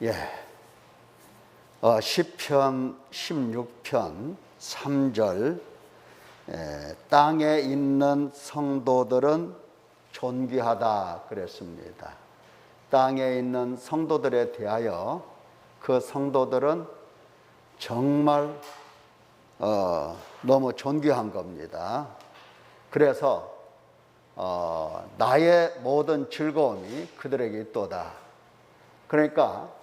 예. 시편 16편 3절 땅에 있는 성도들은 존귀하다 그랬습니다. 땅에 있는 성도들에 대하여 그 성도들은 정말 너무 존귀한 겁니다. 그래서 나의 모든 즐거움이 그들에게 있도다. 그러니까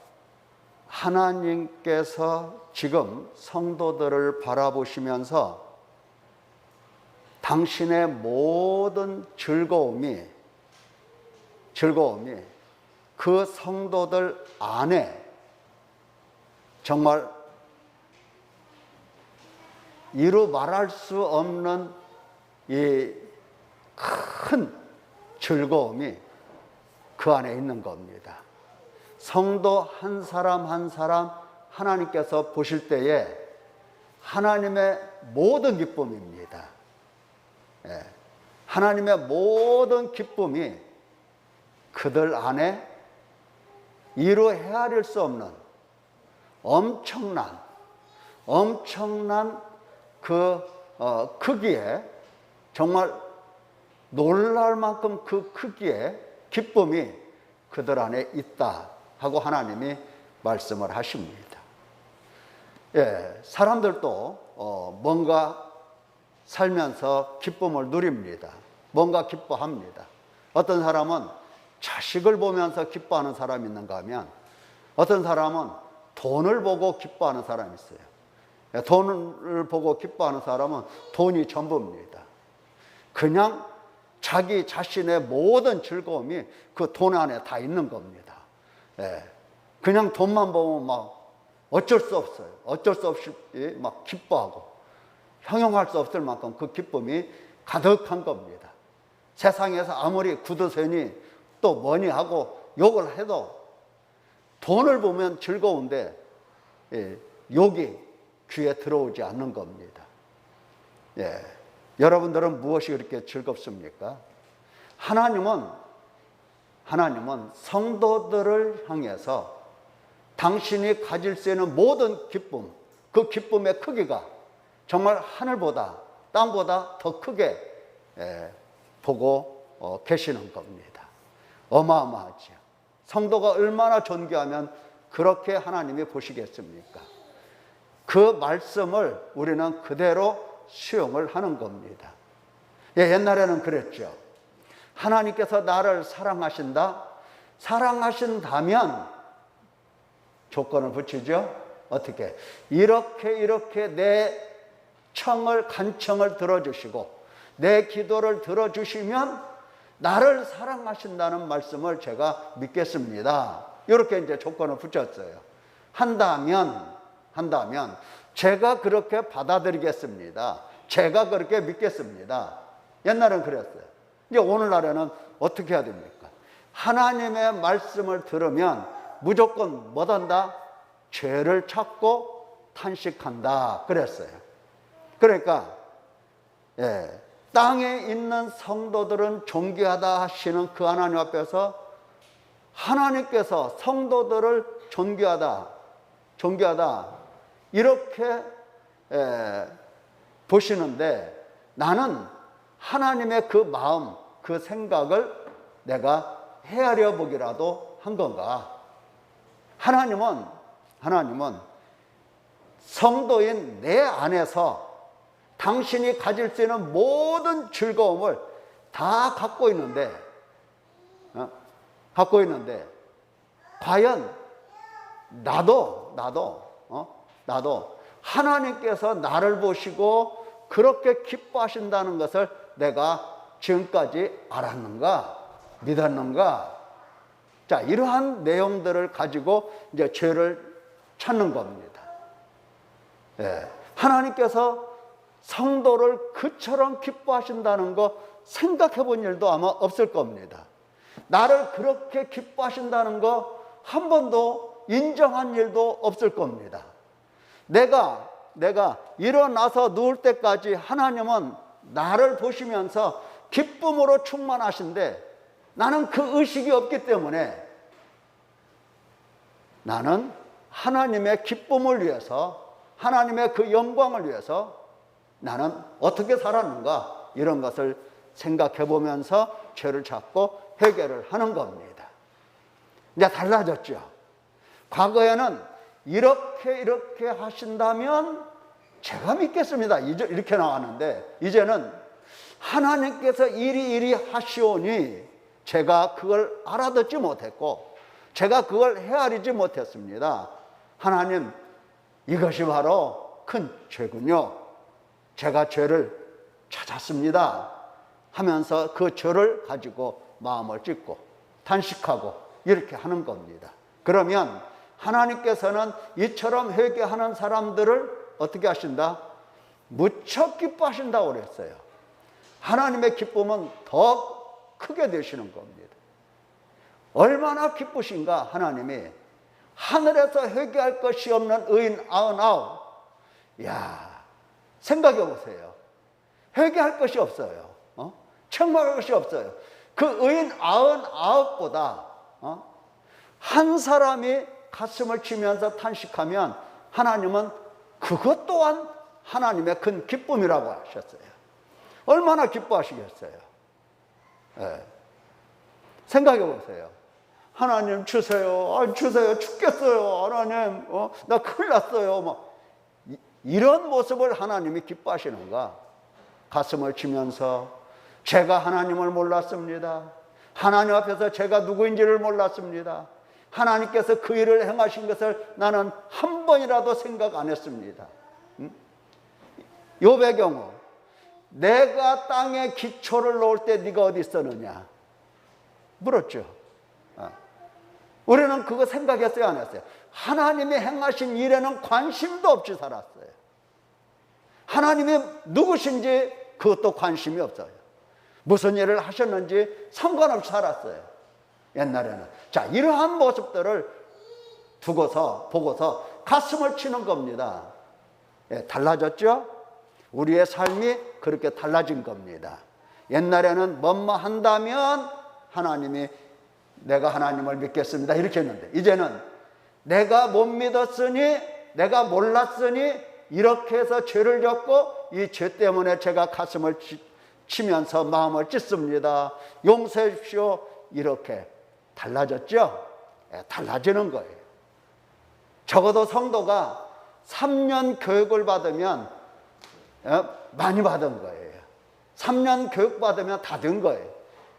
하나님께서 지금 성도들을 바라보시면서 당신의 모든 즐거움이 그 성도들 안에 정말 이루 말할 수 없는 이 큰 즐거움이 그 안에 있는 겁니다. 성도 한 사람 한 사람 하나님께서 보실 때에 하나님의 모든 기쁨입니다. 하나님의 모든 기쁨이 그들 안에 이루 헤아릴 수 없는 엄청난 그 크기에, 정말 놀랄 만큼 그 크기의 기쁨이 그들 안에 있다 하고 하나님이 말씀을 하십니다. 사람들도 뭔가 살면서 기쁨을 누립니다. 뭔가 기뻐합니다. 어떤 사람은 자식을 보면서 기뻐하는 사람이 있는가 하면 어떤 사람은 돈을 보고 기뻐하는 사람이 있어요. 돈을 보고 기뻐하는 사람은 돈이 전부입니다. 그냥 자기 자신의 모든 즐거움이 그 돈 안에 다 있는 겁니다. 그냥 돈만 보면 막 어쩔 수 없어요. 어쩔 수 없이 막 기뻐하고 형용할 수 없을 만큼 그 기쁨이 가득한 겁니다. 세상에서 아무리 구두쇠니 또 뭐니 하고 욕을 해도 돈을 보면 즐거운데 욕이 귀에 들어오지 않는 겁니다. 여러분들은 무엇이 그렇게 즐겁습니까? 하나님은 성도들을 향해서 당신이 가질 수 있는 모든 기쁨, 그 기쁨의 크기가 정말 하늘보다 땅보다 더 크게 보고 계시는 겁니다. 어마어마하죠. 성도가 얼마나 존귀하면 그렇게 하나님이 보시겠습니까? 그 말씀을 우리는 그대로 수용을 하는 겁니다. 옛날에는 그랬죠. 하나님께서 나를 사랑하신다면 조건을 붙이죠. 어떻게? 이렇게 내 간청을 들어주시고 내 기도를 들어주시면 나를 사랑하신다는 말씀을 제가 믿겠습니다. 이렇게 이제 조건을 붙였어요. 한다면 제가 그렇게 받아들이겠습니다. 제가 그렇게 믿겠습니다. 옛날엔 그랬어요. 이제 오늘날에는 어떻게 해야 됩니까? 하나님의 말씀을 들으면 무조건 뭐단다? 죄를 찾고 탄식한다 그랬어요. 그러니까 땅에 있는 성도들은 존귀하다 하시는 그 하나님 앞에서 하나님께서 성도들을 존귀하다 이렇게 보시는데 나는 하나님의 그 마음, 그 생각을 내가 헤아려 보기라도 한 건가? 하나님은 성도인 내 안에서 당신이 가질 수 있는 모든 즐거움을 다 갖고 있는데 과연 나도 하나님께서 나를 보시고 그렇게 기뻐하신다는 것을 내가 지금까지 알았는가, 믿었는가? 자, 이러한 내용들을 가지고 이제 죄를 찾는 겁니다. 하나님께서 성도를 그처럼 기뻐하신다는 거 생각해 본 일도 아마 없을 겁니다. 나를 그렇게 기뻐하신다는 거 한 번도 인정한 일도 없을 겁니다. 내가 일어나서 누울 때까지 하나님은 나를 보시면서 기쁨으로 충만하신데 나는 그 의식이 없기 때문에 나는 하나님의 기쁨을 위해서, 하나님의 그 영광을 위해서 나는 어떻게 살았는가, 이런 것을 생각해 보면서 죄를 찾고 해결을 하는 겁니다. 이제 달라졌죠. 과거에는 이렇게 하신다면 제가 믿겠습니다, 이렇게 나왔는데, 이제는 하나님께서 이리 하시오니 제가 그걸 알아듣지 못했고 제가 그걸 헤아리지 못했습니다. 하나님, 이것이 바로 큰 죄군요. 제가 죄를 찾았습니다 하면서 그 죄를 가지고 마음을 찢고 탄식하고 이렇게 하는 겁니다. 그러면 하나님께서는 이처럼 회개하는 사람들을 어떻게 하신다? 무척 기뻐하신다고 그랬어요. 하나님의 기쁨은 더 크게 되시는 겁니다. 얼마나 기쁘신가. 하나님이 하늘에서 회개할 것이 없는 의인 99. 야, 생각해 보세요. 회개할 것이 없어요. 책망할 것이 없어요. 그 의인 99보다 한 사람이 가슴을 치면서 탄식하면 하나님은 그것 또한 하나님의 큰 기쁨이라고 하셨어요. 얼마나 기뻐하시겠어요. 네. 생각해 보세요. 하나님 주세요. 주세요. 죽겠어요. 하나님, 나 큰일 났어요. 이런 모습을 하나님이 기뻐하시는가? 가슴을 치면서 제가 하나님을 몰랐습니다. 하나님 앞에서 제가 누구인지를 몰랐습니다. 하나님께서 그 일을 행하신 것을 나는 한 번이라도 생각 안 했습니다. 욥의 경우, 내가 땅에 기초를 놓을 때 네가 어디 있었느냐 물었죠. 우리는 그거 생각했어요, 안 했어요? 하나님이 행하신 일에는 관심도 없이 살았어요. 하나님이 누구신지 그것도 관심이 없어요. 무슨 일을 하셨는지 상관없이 살았어요, 옛날에는. 자, 이러한 모습들을 보고서 가슴을 치는 겁니다. 예, 달라졌죠? 우리의 삶이 그렇게 달라진 겁니다. 옛날에는 뭐뭐 한다면 하나님이 내가 하나님을 믿겠습니다 이렇게 했는데, 이제는 내가 못 믿었으니, 내가 몰랐으니 이렇게 해서 죄를 졌고 이 죄 때문에 제가 가슴을 치면서 마음을 찢습니다. 용서해 주십시오. 이렇게 달라졌죠? 예, 달라지는 거예요. 적어도 성도가 3년 교육을 받으면 많이 받은 거예요. 3년 교육 받으면 다 된 거예요.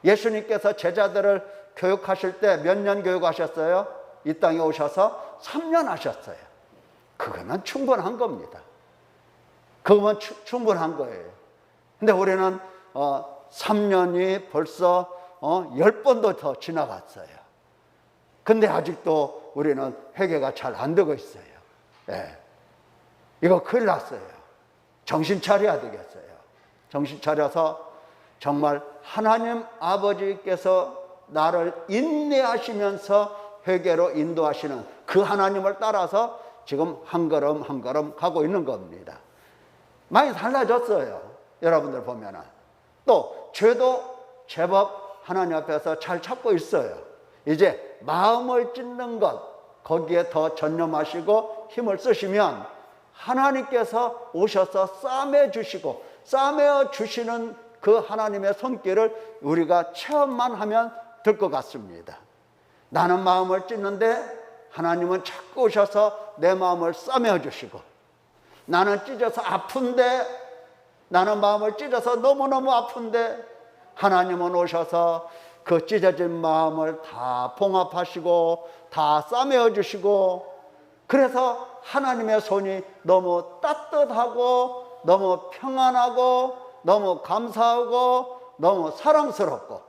예수님께서 제자들을 교육하실 때 몇 년 교육하셨어요? 이 땅에 오셔서 3년 하셨어요. 그거면 충분한 겁니다. 그거면 충분한 거예요. 근데 우리는 3년이 벌써 10번도 더 지나갔어요. 근데 아직도 우리는 회개가 잘 안 되고 있어요. 예. 이거 큰일 났어요. 정신 차려야 되겠어요. 정신 차려서 정말 하나님 아버지께서 나를 인내하시면서 회개로 인도하시는 그 하나님을 따라서 지금 한 걸음 한 걸음 가고 있는 겁니다. 많이 달라졌어요. 여러분들 보면은. 또 죄도 제법 하나님 앞에서 잘 찾고 있어요. 이제 마음을 찢는 것, 거기에 더 전념하시고 힘을 쓰시면 하나님께서 오셔서 싸매 주시고 싸매어 주시는 그 하나님의 손길을 우리가 체험만 하면 될 것 같습니다. 나는 마음을 찢는데 하나님은 자꾸 오셔서 내 마음을 싸매어 주시고, 나는 찢어서 아픈데, 나는 마음을 찢어서 너무너무 아픈데 하나님은 오셔서 그 찢어진 마음을 다 봉합하시고 다 싸매어 주시고, 그래서 하나님의 손이 너무 따뜻하고 너무 평안하고 너무 감사하고 너무 사랑스럽고,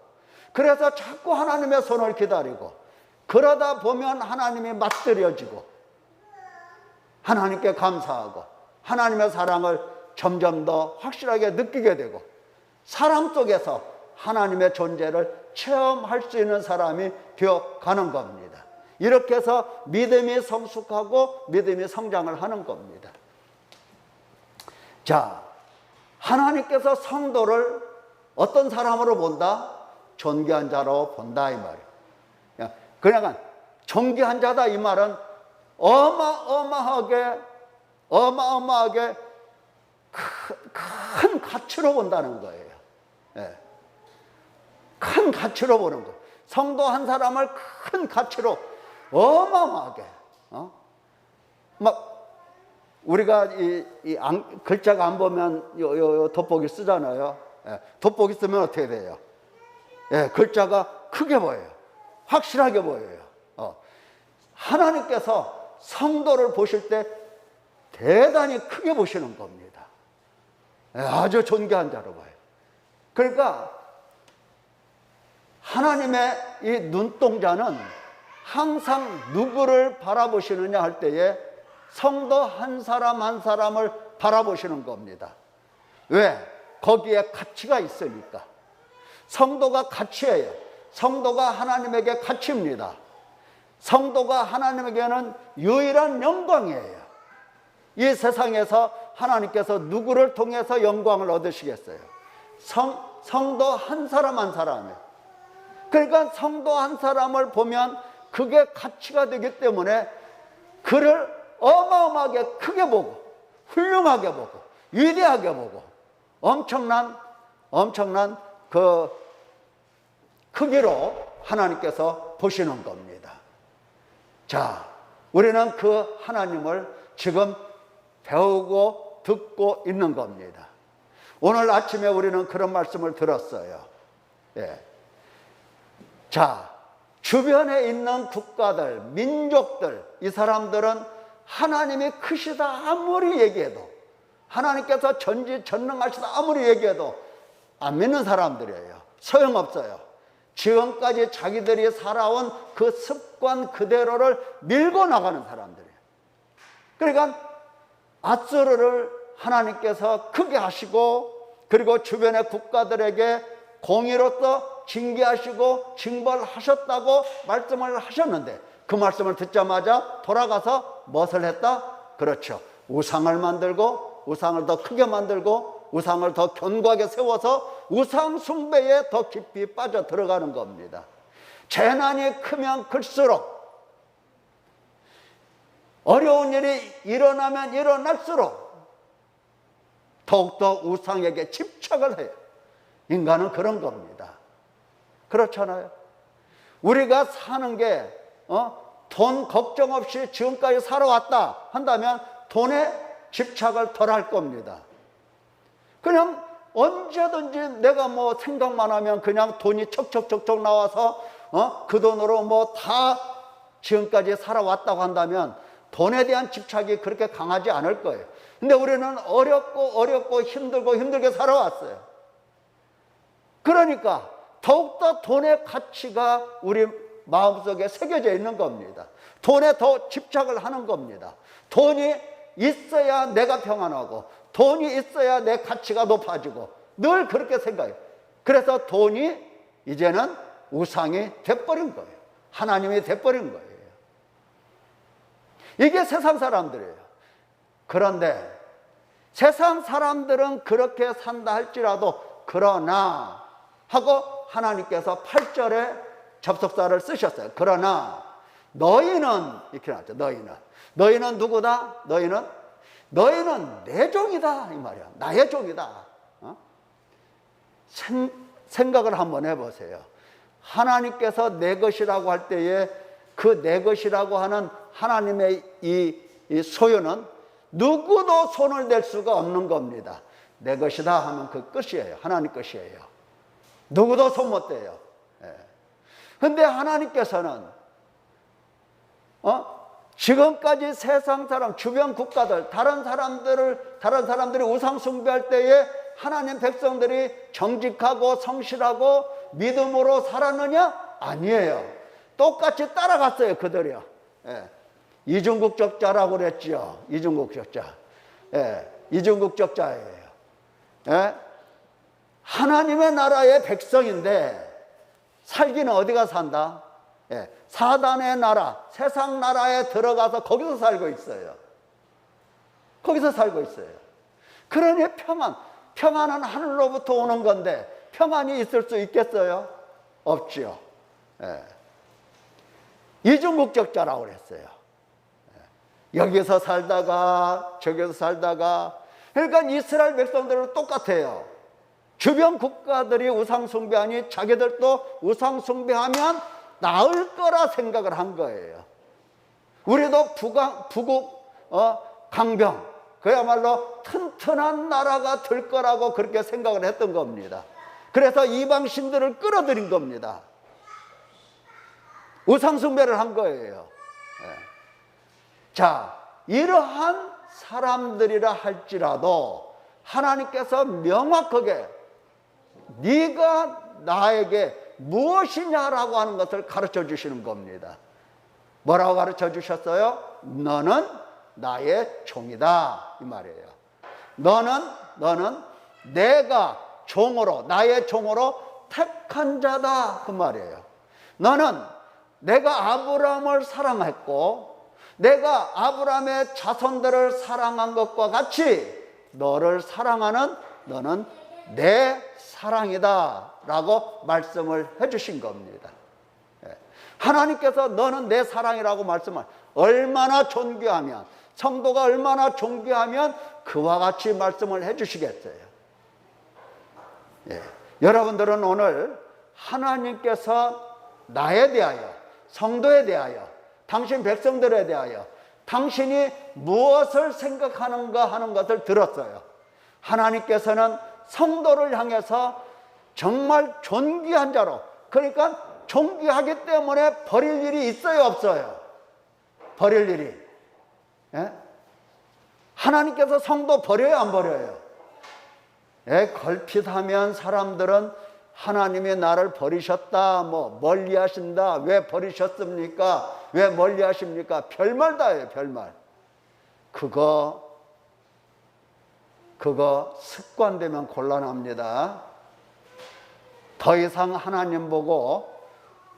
그래서 자꾸 하나님의 손을 기다리고, 그러다 보면 하나님이 맛들여지고 하나님께 감사하고 하나님의 사랑을 점점 더 확실하게 느끼게 되고 사랑 속에서 하나님의 존재를 체험할 수 있는 사람이 되어가는 겁니다. 이렇게 해서 믿음이 성숙하고 믿음이 성장을 하는 겁니다. 자, 하나님께서 성도를 어떤 사람으로 본다? 존귀한 자로 본다 이 말이에요. 그냥 존귀한 자다 이 말은 어마어마하게 큰 가치로 본다는 거예요. 예. 큰 가치로 보는 거예요. 성도 한 사람을 큰 가치로 어마어마하게 막 우리가 글자가 안 보면 요 돋보기 쓰잖아요. 예. 돋보기 쓰면 어떻게 돼요? 예, 글자가 크게 보여요. 확실하게 보여요. 하나님께서 성도를 보실 때 대단히 크게 보시는 겁니다. 예, 아주 존귀한 자로 봐요. 그러니까 하나님의 이 눈동자는 항상 누구를 바라보시느냐 할 때에 성도 한 사람 한 사람을 바라보시는 겁니다. 왜? 거기에 가치가 있으니까. 성도가 가치예요. 성도가 하나님에게 가치입니다. 성도가 하나님에게는 유일한 영광이에요. 이 세상에서 하나님께서 누구를 통해서 영광을 얻으시겠어요? 성도 한 사람 한 사람이에요. 그러니까 성도 한 사람을 보면 그게 가치가 되기 때문에 그를 어마어마하게 크게 보고 훌륭하게 보고 위대하게 보고 엄청난 그 크기로 하나님께서 보시는 겁니다. 자, 우리는 그 하나님을 지금 배우고 듣고 있는 겁니다. 오늘 아침에 우리는 그런 말씀을 들었어요. 예. 자, 주변에 있는 국가들, 민족들, 이 사람들은 하나님이 크시다 아무리 얘기해도, 하나님께서 전지전능하시다 아무리 얘기해도 안 믿는 사람들이에요. 소용없어요. 지금까지 자기들이 살아온 그 습관 그대로를 밀고 나가는 사람들이에요. 그러니까 아수르를 하나님께서 크게 하시고, 그리고 주변의 국가들에게 공의로서 징계하시고 징벌하셨다고 말씀을 하셨는데, 그 말씀을 듣자마자 돌아가서 무엇을 했다? 그렇죠. 우상을 만들고, 우상을 더 크게 만들고, 우상을 더 견고하게 세워서 우상 숭배에 더 깊이 빠져 들어가는 겁니다. 재난이 크면 클수록, 어려운 일이 일어나면 일어날수록 더욱더 우상에게 집착을 해요. 인간은 그런 겁니다. 그렇잖아요. 우리가 사는 게 돈 걱정 없이 지금까지 살아왔다 한다면 돈에 집착을 덜 할 겁니다. 그냥 언제든지 내가 뭐 생각만 하면 그냥 돈이 척척척척 나와서 그 돈으로 뭐 다 지금까지 살아왔다고 한다면 돈에 대한 집착이 그렇게 강하지 않을 거예요. 근데 우리는 어렵고 힘들게 살아왔어요. 그러니까 더욱더 돈의 가치가 우리 마음속에 새겨져 있는 겁니다. 돈에 더 집착을 하는 겁니다. 돈이 있어야 내가 평안하고, 돈이 있어야 내 가치가 높아지고, 늘 그렇게 생각해요. 그래서 돈이 이제는 우상이 돼버린 거예요. 하나님이 돼버린 거예요. 이게 세상 사람들이에요. 그런데 세상 사람들은 그렇게 산다 할지라도, 그러나 하고 하나님께서 8절에 접속사를 쓰셨어요. 그러나 너희는, 이렇게 나왔죠. 너희는 누구다? 너희는 내 종이다 이 말이야. 나의 종이다. 생각을 한번 해보세요. 하나님께서 내 것이라고 할 때에 그 내 것이라고 하는 하나님의 이 소유는 누구도 손을 댈 수가 없는 겁니다. 내 것이다 하면 그 끝이에요. 하나님 것이에요. 누구도 손 못 대요. 그런데 하나님께서는 지금까지 세상 사람, 주변 국가들, 다른 사람들이 우상 숭배할 때에 하나님 백성들이 정직하고 성실하고 믿음으로 살았느냐? 아니에요. 똑같이 따라갔어요, 그들이요. 이중국적자라고 그랬죠. 이중국적자. 이중국적자예요. 하나님의 나라의 백성인데 살기는 어디가 산다? 사단의 나라, 세상 나라에 들어가서 거기서 살고 있어요. 거기서 살고 있어요. 그러니 평안은 하늘로부터 오는 건데 평안이 있을 수 있겠어요? 없지요. 이중국적자라고 그랬어요. 여기서 살다가 저기서 살다가, 그러니까 이스라엘 백성들은 똑같아요. 주변 국가들이 우상 숭배하니 자기들도 우상 숭배하면 나을 거라 생각을 한 거예요. 우리도 북국 강병, 그야말로 튼튼한 나라가 될 거라고 그렇게 생각을 했던 겁니다. 그래서 이방 신들을 끌어들인 겁니다. 우상 숭배를 한 거예요. 자, 이러한 사람들이라 할지라도 하나님께서 명확하게 네가 나에게 무엇이냐라고 하는 것을 가르쳐 주시는 겁니다. 뭐라고 가르쳐 주셨어요? 너는 나의 종이다, 이 말이에요. 너는 내가 종으로, 나의 종으로 택한 자다, 그 말이에요. 너는 내가 아브라함을 사랑했고 내가 아브라함의 자손들을 사랑한 것과 같이 너를 사랑하는 너는 내 사랑이다 라고 말씀을 해주신 겁니다. 하나님께서 너는 내 사랑이라고 말씀을, 얼마나 존귀하면, 성도가 얼마나 존귀하면 그와 같이 말씀을 해주시겠어요. 여러분들은 오늘 하나님께서 나에 대하여, 성도에 대하여, 당신 백성들에 대하여 당신이 무엇을 생각하는가 하는 것을 들었어요. 하나님께서는 성도를 향해서 정말 존귀한 자로, 그러니까 존귀하기 때문에 버릴 일이 있어요, 없어요? 버릴 일이. 하나님께서 성도 버려요, 안 버려요? 걸핏하면 사람들은 하나님이 나를 버리셨다, 멀리 하신다, 왜 버리셨습니까? 왜 멀리 하십니까? 별말 다 해요, 별말. 그거 습관되면 곤란합니다. 더 이상 하나님 보고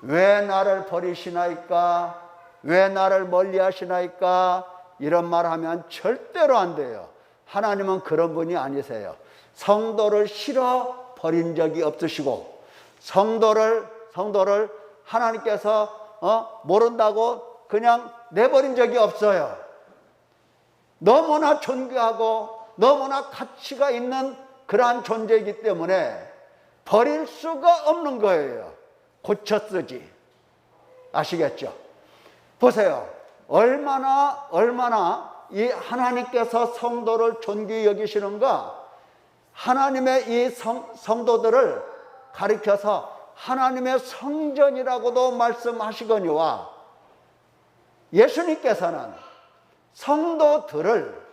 왜 나를 버리시나이까? 왜 나를 멀리 하시나이까? 이런 말 하면 절대로 안 돼요. 하나님은 그런 분이 아니세요. 성도를 싫어 버린 적이 없으시고, 성도를 하나님께서 모른다고 그냥 내버린 적이 없어요. 너무나 존귀하고 너무나 가치가 있는 그러한 존재이기 때문에 버릴 수가 없는 거예요. 고쳐 쓰지. 아시겠죠? 보세요. 얼마나 이 하나님께서 성도를 존귀히 여기시는가. 하나님의 이 성도들을 가리켜서 하나님의 성전이라고도 말씀하시거니와, 예수님께서는 성도들을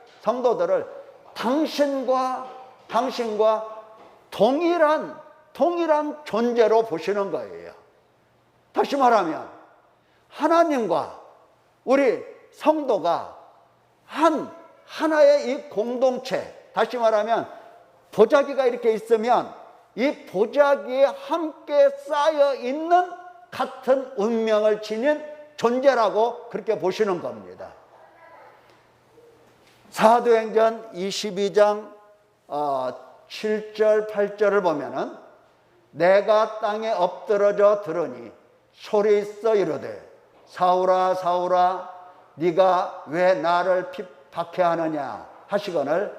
당신과 동일한 존재로 보시는 거예요. 다시 말하면 하나님과 우리 성도가 하나의 이 공동체, 다시 말하면 보자기가 이렇게 있으면 이 보자기에 함께 쌓여 있는 같은 운명을 지닌 존재라고 그렇게 보시는 겁니다. 사도행전 22장 7절 8절을 보면은 내가 땅에 엎드러져 들으니 소리 있어 이르되 사울아 사울아 네가 왜 나를 박해하느냐 하시거늘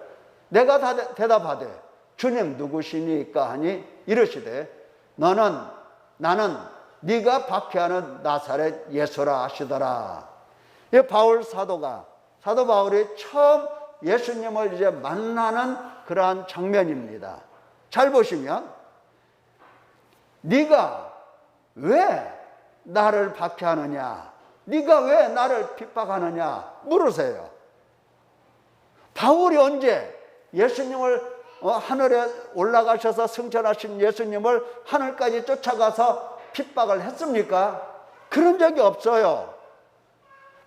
내가 대답하되 주님 누구시니까 하니 이르시되 나는 네가 박해하는 나사렛 예수라 하시더라. 이 사도 바울이 처음 예수님을 이제 만나는 그러한 장면입니다. 잘 보시면 네가 왜 나를 박해하느냐, 네가 왜 나를 핍박하느냐 물으세요. 바울이 언제 예수님을 하늘에 올라가셔서 승천하신 예수님을 하늘까지 쫓아가서 핍박을 했습니까? 그런 적이 없어요.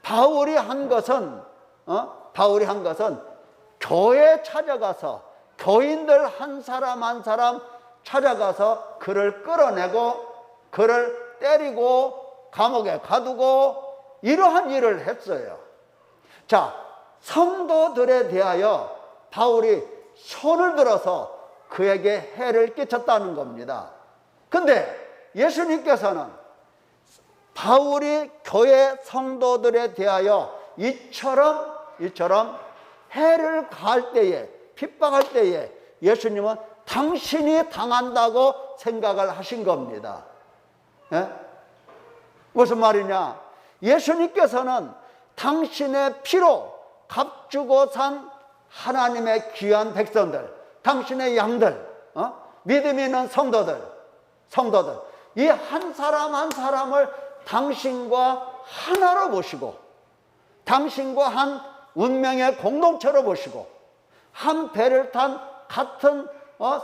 바울이 한 것은 교회에 찾아가서 교인들 한 사람 찾아가서 그를 끌어내고 그를 때리고 감옥에 가두고 이러한 일을 했어요. 자, 성도들에 대하여 바울이 손을 들어서 그에게 해를 끼쳤다는 겁니다. 근데 예수님께서는 바울이 교회 성도들에 대하여 이처럼 해를 가할 때에, 핍박할 때에 예수님은 당신이 당한다고 생각을 하신 겁니다. 예? 무슨 말이냐? 예수님께서는 당신의 피로 값주고 산 하나님의 귀한 백성들, 당신의 양들, 믿음이 있는 성도들, 이 한 사람 한 사람을 당신과 하나로 보시고, 당신과 한 운명의 공동체로 보시고, 한 배를 탄 같은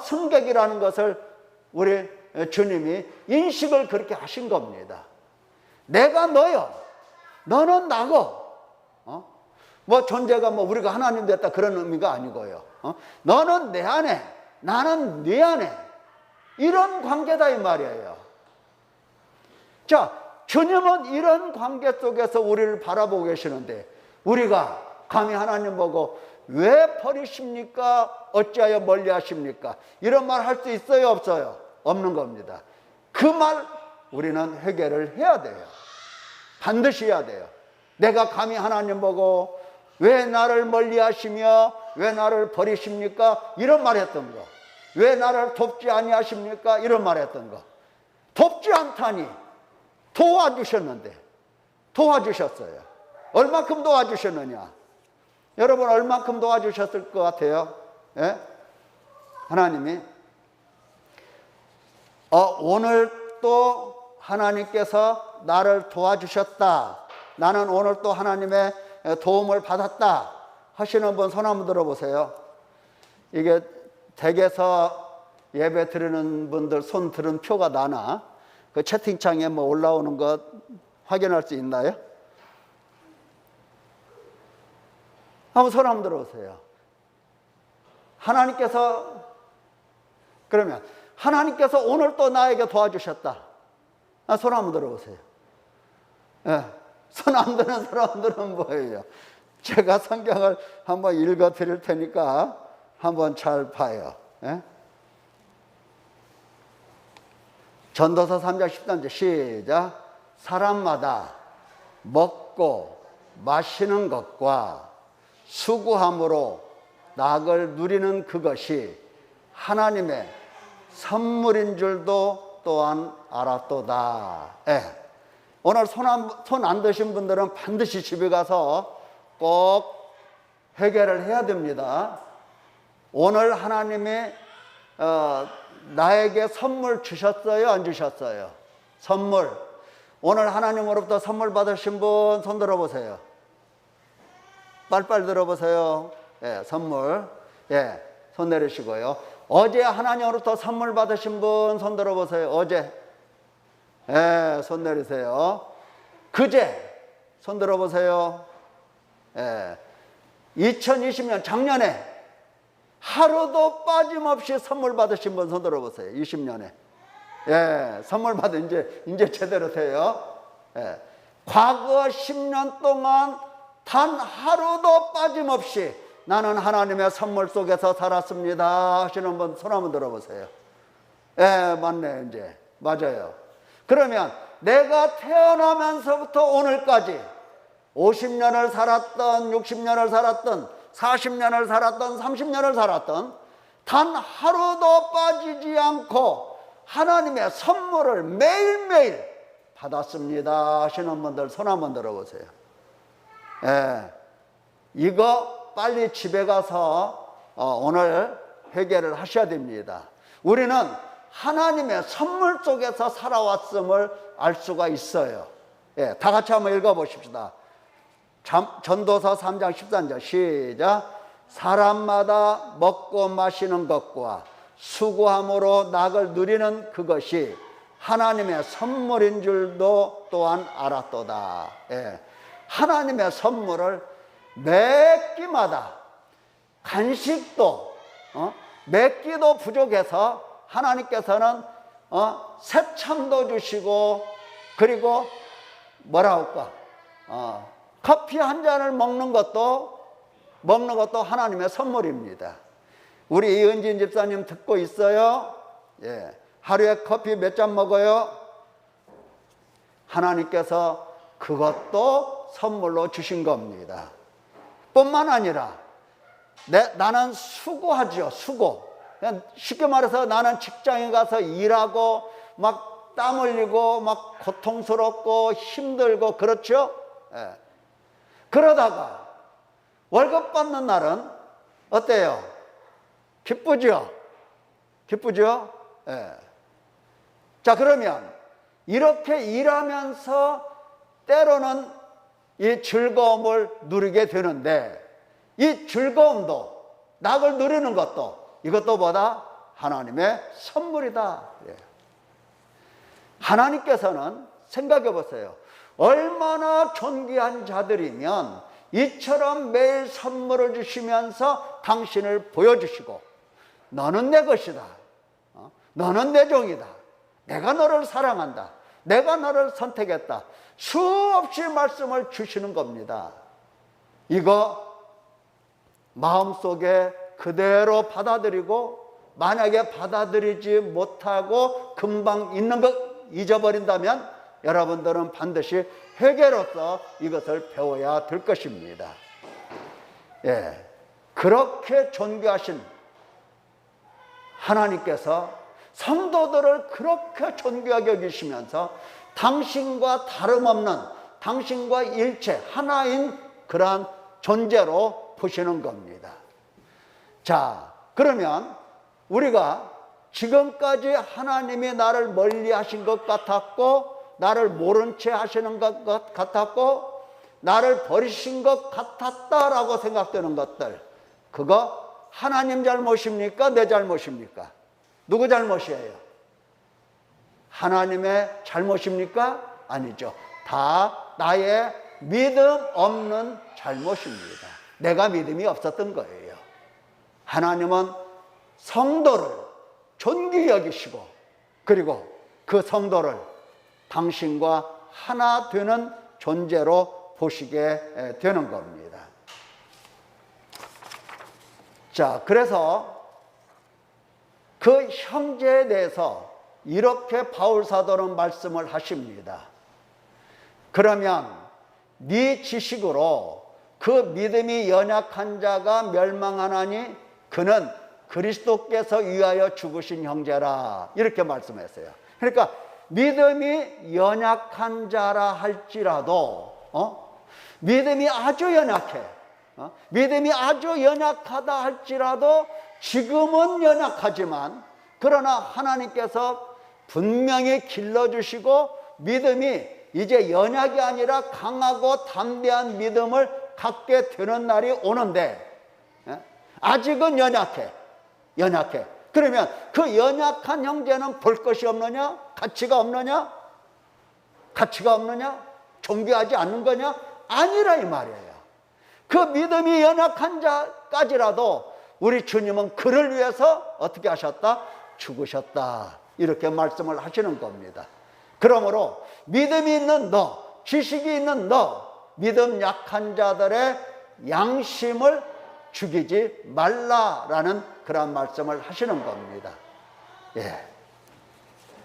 승객이라는 것을 우리 주님이 인식을 그렇게 하신 겁니다. 내가 너요, 너는 나고, 뭐 존재가 뭐 우리가 하나님 됐다 그런 의미가 아니고요. 너는 내 안에, 나는 네 안에, 이런 관계다 이 말이에요. 자, 주님은 이런 관계 속에서 우리를 바라보고 계시는데, 우리가 감히 하나님 보고 왜 버리십니까? 어찌하여 멀리 하십니까? 이런 말 할 수 있어요, 없어요? 없는 겁니다. 그 말 우리는 해결을 해야 돼요. 반드시 해야 돼요. 내가 감히 하나님 보고 왜 나를 멀리 하시며 왜 나를 버리십니까? 이런 말 했던 거. 왜 나를 돕지 아니하십니까? 이런 말 했던 거. 돕지 않다니 도와주셨는데, 도와주셨어요. 얼마큼 도와주셨느냐? 여러분, 얼마큼 도와주셨을 것 같아요? 예? 하나님이 오늘 또 하나님께서 나를 도와주셨다, 나는 오늘 또 하나님의 도움을 받았다 하시는 분 손 한번 들어보세요. 이게 댁에서 예배 드리는 분들 손 들은 표가 나나? 그 채팅창에 뭐 올라오는 것 확인할 수 있나요? 한번 손 한번 들어보세요. 그러면 하나님께서 오늘 또 나에게 도와주셨다. 손 한번 들어보세요. 예. 손 안 드는 사람들은 뭐예요? 제가 성경을 한번 읽어 드릴 테니까 한번 잘 봐요. 예? 전도서 3장 13절 시작. 사람마다 먹고 마시는 것과 수고함으로 낙을 누리는 그것이 하나님의 선물인 줄도 또한 알았도다. 예. 오늘 손 안 드신 분들은 반드시 집에 가서 꼭 해결을 해야 됩니다. 오늘 하나님이 나에게 선물 주셨어요, 안 주셨어요? 선물. 오늘 하나님으로부터 선물 받으신 분 손 들어보세요. 빨리빨리 들어보세요. 예, 선물. 예, 손 내리시고요. 어제 하나님으로부터 선물 받으신 분 손 들어보세요. 어제. 예, 손 내리세요. 그제 손 들어보세요. 예, 2020년 작년에 하루도 빠짐없이 선물 받으신 분 손 들어보세요. 20년에. 예, 선물 받은 이제 제대로 돼요. 예, 과거 10년 동안 단 하루도 빠짐없이 나는 하나님의 선물 속에서 살았습니다 하시는 분 손 한번 들어보세요. 예, 맞네, 이제. 맞아요. 그러면 내가 태어나면서부터 오늘까지 50년을 살았던, 60년을 살았던, 40년을 살았던, 30년을 살았던 단 하루도 빠지지 않고 하나님의 선물을 매일매일 받았습니다 하시는 분들 손 한번 들어보세요. 예, 이거 빨리 집에 가서 오늘 해결을 하셔야 됩니다. 우리는 하나님의 선물 속에서 살아왔음을 알 수가 있어요. 예, 다 같이 한번 읽어보십시다. 전도서 3장 13절 시작. 사람마다 먹고 마시는 것과 수고함으로 낙을 누리는 그것이 하나님의 선물인 줄도 또한 알았도다. 예, 하나님의 선물을 매 끼마다 간식도 몇 끼도 부족해서 하나님께서는 새참도 주시고, 그리고 뭐라 할까, 커피 한 잔을 먹는 것도 하나님의 선물입니다. 우리 이은진 집사님 듣고 있어요? 예. 하루에 커피 몇 잔 먹어요? 하나님께서 그것도 선물로 주신 겁니다. 뿐만 아니라 나는 수고하죠. 수고. 그냥 쉽게 말해서 나는 직장에 가서 일하고 막 땀 흘리고 막 고통스럽고 힘들고 그렇죠. 예. 그러다가 월급 받는 날은 어때요? 기쁘죠? 기쁘죠? 예. 자, 그러면 이렇게 일하면서 때로는 이 즐거움을 누리게 되는데, 이 즐거움도, 낙을 누리는 것도 이것도 뭐다? 하나님의 선물이다. 예. 하나님께서는 생각해 보세요. 얼마나 존귀한 자들이면 이처럼 매일 선물을 주시면서 당신을 보여주시고, 너는 내 것이다. 너는 내 종이다. 내가 너를 사랑한다. 내가 너를 선택했다. 수없이 말씀을 주시는 겁니다. 이거 마음속에 그대로 받아들이고, 만약에 받아들이지 못하고 금방 있는 것 잊어버린다면 여러분들은 반드시 회개로서 이것을 배워야 될 것입니다. 예, 그렇게 존귀하신 하나님께서 성도들을 그렇게 존귀하게 여기시면서 당신과 다름없는, 당신과 일체 하나인 그러한 존재로 보시는 겁니다. 자, 그러면 우리가 지금까지 하나님이 나를 멀리 하신 것 같았고, 나를 모른 채 하시는 것 같았고, 나를 버리신 것 같았다라고 생각되는 것들, 그거 하나님 잘못입니까? 내 잘못입니까? 누구 잘못이에요? 하나님의 잘못입니까? 아니죠. 다 나의 믿음 없는 잘못입니다. 내가 믿음이 없었던 거예요. 하나님은 성도를 존귀히 여기시고, 그리고 그 성도를 당신과 하나 되는 존재로 보시게 되는 겁니다. 자, 그래서 그 형제에 대해서 이렇게 바울 사도는 말씀을 하십니다. 그러면 네 지식으로 그 믿음이 연약한 자가 멸망하나니 그는 그리스도께서 위하여 죽으신 형제라, 이렇게 말씀했어요. 그러니까 믿음이 연약한 자라 할지라도 믿음이 아주 연약해, 믿음이 아주 연약하다 할지라도 지금은 연약하지만, 그러나 하나님께서 분명히 길러주시고 믿음이 이제 연약이 아니라 강하고 담대한 믿음을 갖게 되는 날이 오는데, 아직은 연약해. 그러면 그 연약한 형제는 볼 것이 없느냐? 가치가 없느냐? 존귀하지 않는 거냐? 아니라 이 말이에요. 그 믿음이 연약한 자까지라도 우리 주님은 그를 위해서 어떻게 하셨다? 죽으셨다. 이렇게 말씀을 하시는 겁니다. 그러므로 믿음이 있는 너, 지식이 있는 너, 믿음 약한 자들의 양심을 죽이지 말라라는 그런 말씀을 하시는 겁니다. 예.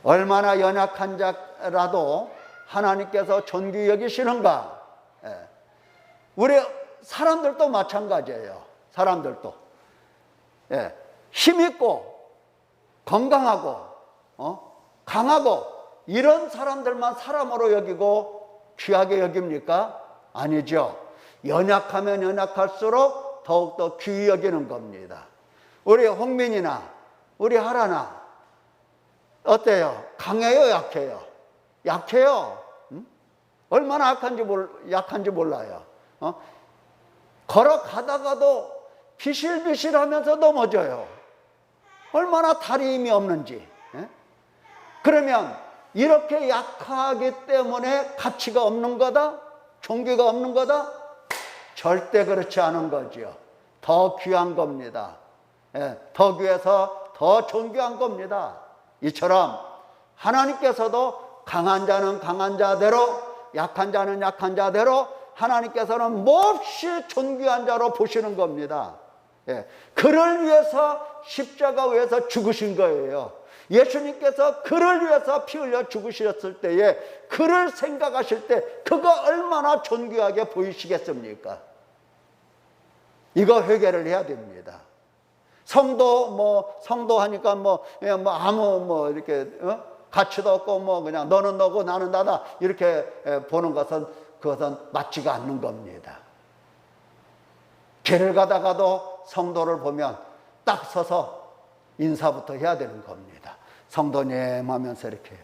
얼마나 연약한 자라도 하나님께서 존귀히 여기시는가? 예. 우리 사람들도 마찬가지예요. 사람들도. 예. 힘있고, 건강하고, 강하고, 이런 사람들만 사람으로 여기고 귀하게 여깁니까? 아니죠. 연약하면 연약할수록 더욱더 귀히 여기는 겁니다. 우리 홍민이나 우리 하라나 어때요? 강해요? 약해요? 약해요. 얼마나 약한지 몰라요. 걸어가다가도 비실비실하면서 넘어져요. 얼마나 다리 힘이 없는지. 그러면 이렇게 약하기 때문에 가치가 없는 거다? 존귀가 없는 거다? 절대 그렇지 않은 거지요. 더 귀한 겁니다. 더 귀해서 더 존귀한 겁니다. 이처럼 하나님께서도 강한 자는 강한 자대로, 약한 자는 약한 자대로 하나님께서는 몹시 존귀한 자로 보시는 겁니다. 그를 위해서 십자가 위에서 죽으신 거예요. 예수님께서 그를 위해서 피 흘려 죽으셨을 때에 그를 생각하실 때 그가 얼마나 존귀하게 보이시겠습니까? 이거 회개를 해야 됩니다. 성도 하니까 아무 이렇게 가치도 없고 그냥 너는 너고 나는 나다 이렇게 보는 것은 그것은 맞지가 않는 겁니다. 길을 가다가도 성도를 보면 딱 서서 인사부터 해야 되는 겁니다. 성도님 하면서 이렇게 해요.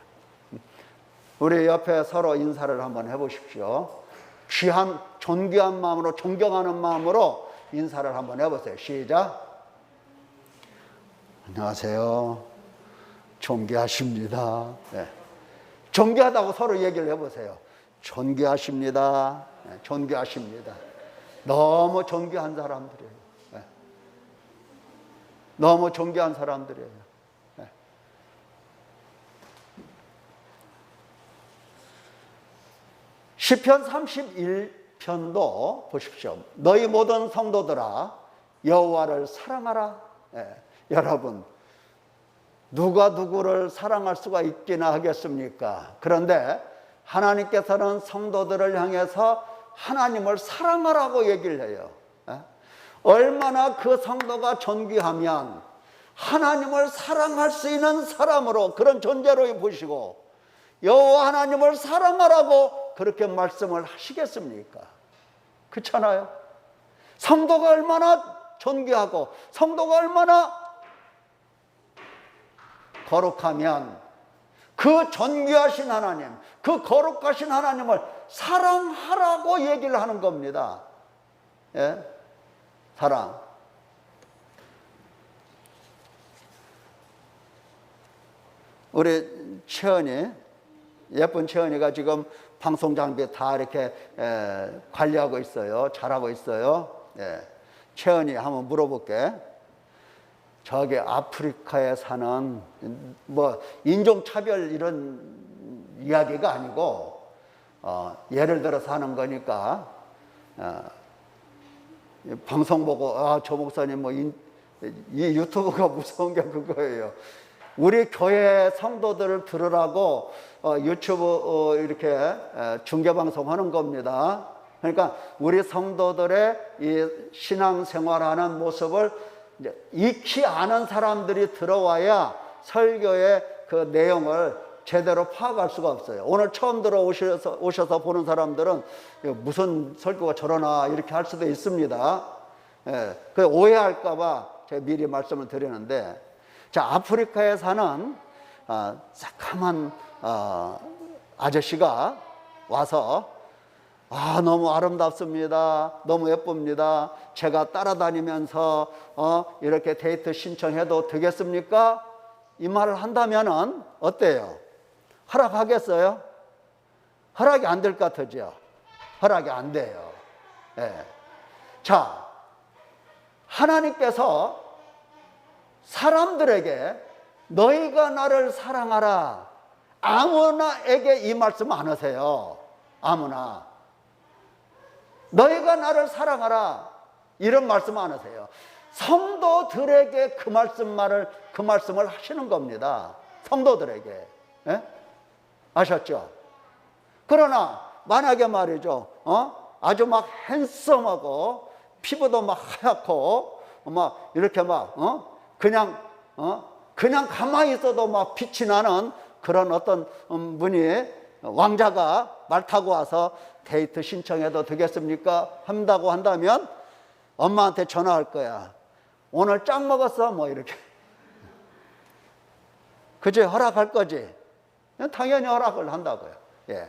우리 옆에 서로 인사를 한번 해보십시오. 귀한 존귀한 마음으로 존경하는 마음으로 인사를 한번 해보세요. 시작. 안녕하세요. 존귀하십니다. 네. 존귀하다고 서로 얘기를 해보세요. 존귀하십니다. 네. 존귀하십니다. 너무 존귀한 사람들이에요. 네. 너무 존귀한 사람들이에요. 네. 시편 31편도 보십시오. 너희 모든 성도들아 여호와를 사랑하라. 네. 여러분, 누가 누구를 사랑할 수가 있기나 하겠습니까? 그런데 하나님께서는 성도들을 향해서 하나님을 사랑하라고 얘기를 해요. 얼마나 그 성도가 존귀하면 하나님을 사랑할 수 있는 사람으로, 그런 존재로 보시고 여호와 하나님을 사랑하라고 그렇게 말씀을 하시겠습니까? 그렇잖아요. 성도가 얼마나 존귀하고 성도가 얼마나 거룩하면 그 존귀하신 하나님, 그 거룩하신 하나님을 사랑하라고 얘기를 하는 겁니다. 예? 사랑. 우리 채연이, 예쁜 채연이가 지금 방송 장비 다 이렇게 관리하고 있어요. 잘하고 있어요. 예. 채연이 한번 물어볼게. 저기 아프리카에 사는 인종차별 이런 이야기가 아니고 예를 들어서 하는 거니까 방송 보고 저 목사님 이 유튜브가 무서운 게 그거예요. 우리 교회 성도들을 들으라고 유튜브 이렇게 중계방송 하는 겁니다. 그러니까 우리 성도들의 이 신앙생활하는 모습을 익히 아는 사람들이 들어와야 설교의 그 내용을 제대로 파악할 수가 없어요. 오늘 처음 오셔서 보는 사람들은 무슨 설교가 저러나 이렇게 할 수도 있습니다. 예, 그 오해할까봐 제가 미리 말씀을 드리는데, 자, 아프리카에 사는 새까만 아저씨가 와서 너무 아름답습니다. 너무 예쁩니다. 제가 따라다니면서 이렇게 데이트 신청해도 되겠습니까? 이 말을 한다면은 어때요? 허락하겠어요? 허락이 안 될 것 같으죠? 허락이 안 돼요. 예. 자, 하나님께서 사람들에게 너희가 나를 사랑하라, 아무나에게 이 말씀 안 하세요. 아무나. 너희가 나를 사랑하라, 이런 말씀 안 하세요. 성도들에게 그 말씀을 하시는 겁니다. 성도들에게. 예? 아셨죠? 그러나 만약에 말이죠, 아주 막 핸섬하고 피부도 막 하얗고 막 이렇게 그냥 가만히 있어도 막 빛이 나는 그런 어떤 분이, 왕자가 말 타고 와서 데이트 신청해도 되겠습니까? 한다고 한다면 엄마한테 전화할 거야. 오늘 짱 먹었어? 이렇게. 그치? 허락할 거지? 당연히 허락을 한다고요. 예.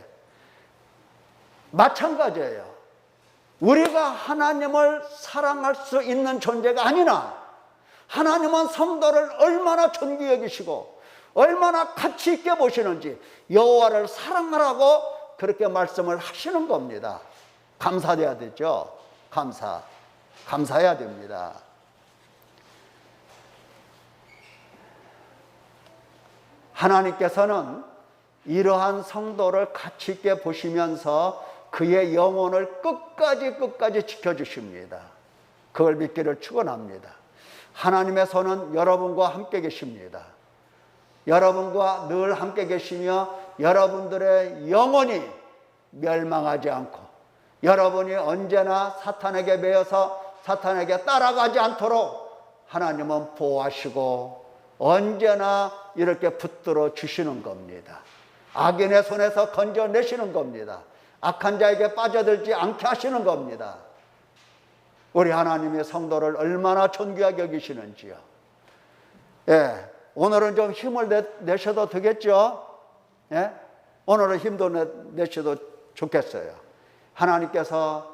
마찬가지예요. 우리가 하나님을 사랑할 수 있는 존재가 아니나, 하나님은 성도를 얼마나 존귀히 여기시고 얼마나 가치 있게 보시는지 여호와를 사랑하라고 그렇게 말씀을 하시는 겁니다. 감사해야 되죠. 감사해야 됩니다. 하나님께서는 이러한 성도를 가치 있게 보시면서 그의 영혼을 끝까지 지켜주십니다. 그걸 믿기를 축원합니다. 하나님의 손은 여러분과 함께 계십니다. 여러분과 늘 함께 계시며 여러분들의 영혼이 멸망하지 않고 여러분이 언제나 사탄에게 매여서 사탄에게 따라가지 않도록 하나님은 보호하시고 언제나 이렇게 붙들어 주시는 겁니다. 악인의 손에서 건져내시는 겁니다. 악한 자에게 빠져들지 않게 하시는 겁니다. 우리 하나님의 성도를 얼마나 존귀하게 여기시는지요. 예, 오늘은 좀 힘을 내셔도 되겠죠? 예? 오늘은 힘도 내셔도 좋겠어요. 하나님께서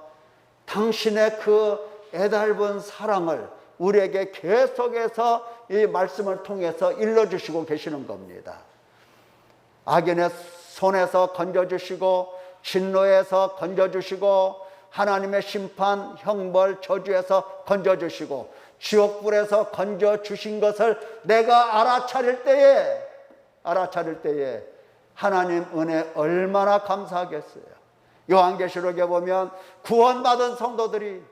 당신의 그 애달픈 사랑을 우리에게 계속해서 이 말씀을 통해서 일러주시고 계시는 겁니다. 악인의 손에서 건져주시고 진노에서 건져주시고 하나님의 심판, 형벌, 저주에서 건져주시고 지옥불에서 건져주신 것을 내가 알아차릴 때에 하나님 은혜 얼마나 감사하겠어요. 요한계시록에 보면 구원받은 성도들이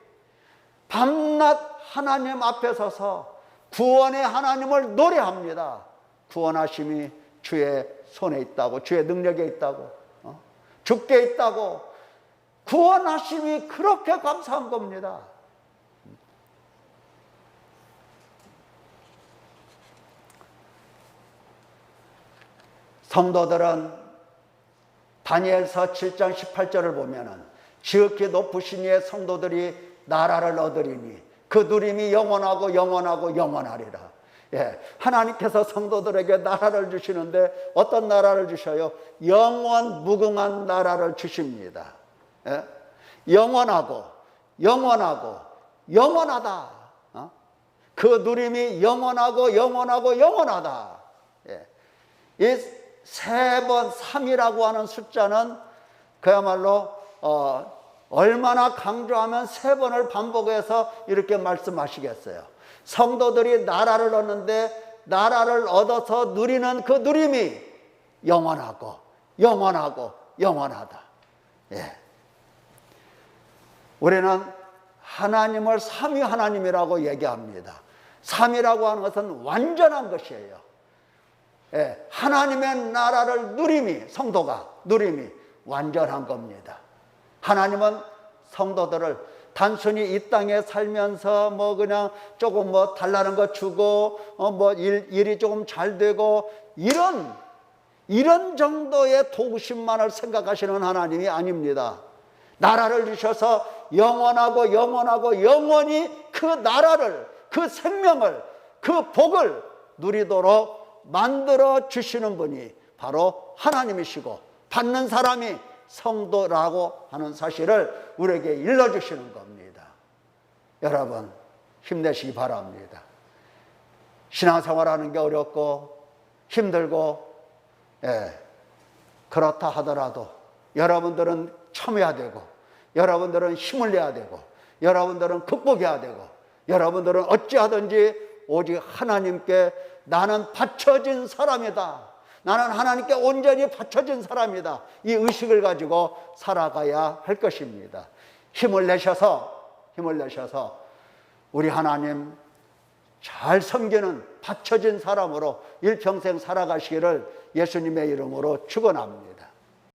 밤낮 하나님 앞에 서서 구원의 하나님을 노래합니다. 구원하심이 주의 손에 있다고, 주의 능력에 있다고, 주께 있다고. 구원하심이 그렇게 감사한 겁니다. 성도들은 다니엘서 7장 18절을 보면은 지극히 높으신 이의 성도들이 나라를 얻으리니 그 누림이 영원하고 영원하고 영원하리라. 예, 하나님께서 성도들에게 나라를 주시는데 어떤 나라를 주셔요? 영원 무궁한 나라를 주십니다. 예? 영원하고 영원하고 영원하다. 그 누림이 영원하고 영원하고 영원하다. 예. 이 세 번 3이라고 하는 숫자는 그야말로 얼마나 강조하면 세 번을 반복해서 이렇게 말씀하시겠어요. 성도들이 나라를 얻는데 나라를 얻어서 누리는 그 누림이 영원하고 영원하고 영원하다. 예. 우리는 하나님을 삼위 하나님이라고 얘기합니다. 삼위라고 하는 것은 완전한 것이에요. 예, 하나님의 나라를 누림이, 성도가 누림이 완전한 겁니다. 하나님은 성도들을 단순히 이 땅에 살면서 뭐 그냥 조금 뭐 달라는 거 주고 뭐 일이 조금 잘 되고 이런 정도의 도구심만을 생각하시는 하나님이 아닙니다. 나라를 주셔서 영원하고 영원하고 영원히 그 나라를, 그 생명을, 그 복을 누리도록 만들어 주시는 분이 바로 하나님이시고 받는 사람이 성도라고 하는 사실을 우리에게 일러주시는 겁니다. 여러분 힘내시기 바랍니다. 신앙생활하는 게 어렵고 힘들고 그렇다 하더라도 여러분들은 참여해야 되고 여러분들은 힘을 내야 되고 여러분들은 극복해야 되고 여러분들은 어찌하든지 오직 하나님께 나는 바쳐진 사람이다. 나는 하나님께 온전히 바쳐진 사람이다. 이 의식을 가지고 살아가야 할 것입니다. 힘을 내셔서 우리 하나님 잘 섬기는 바쳐진 사람으로 일평생 살아가시기를 예수님의 이름으로 축원합니다.